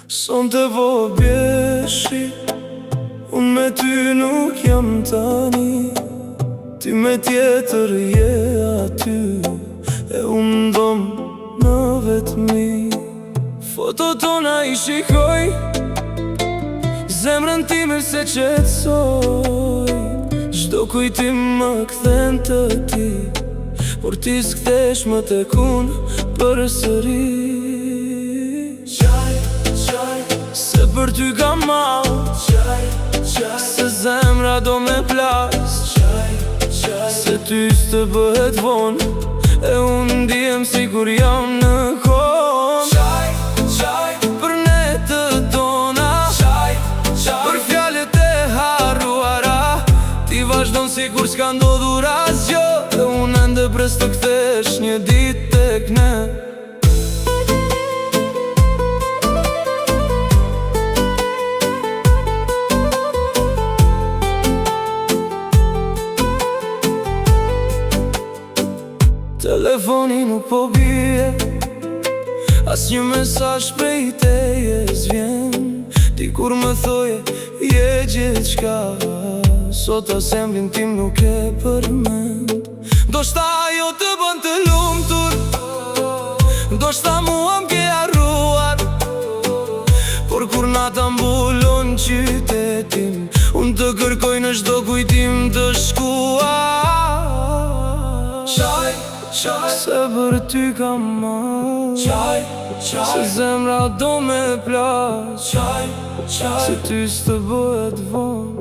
Sonte po bjeshi, unë me ty nuk jam tani. Ti me tjetër je aty, e unë ndom në vetëmi. Foto tona i shikoj, zemrën time se qetsoj. Çdo kujtim më kthen të ti, por ti s'kthesh më tek unë përsëri. Se për ty ka mal, se zemra do me plas, se ty s'të bëhet von, e unë ndihem sikur jam në kon. Për ne të tona, për fjallet e harruara, ti vazhdon sikur s'ka ndodhur asgjë, e unë ende pres të kthesh një ditë tek ne. Telefoni nuk po bie, as një mesazh prej teje s'vjen. Ti kur më thoje, je gjithçka, sot as emrin tim nuk e përmend. Ndoshta ajo të bën të lumtur, ndoshta mua m'ke harruar, por kur nata mbulon qytetin, unë të kërkoj në çdo kujtim të shkuar. Se për ty ka mal, se zemra do me plas, se ty s'të bëhet von.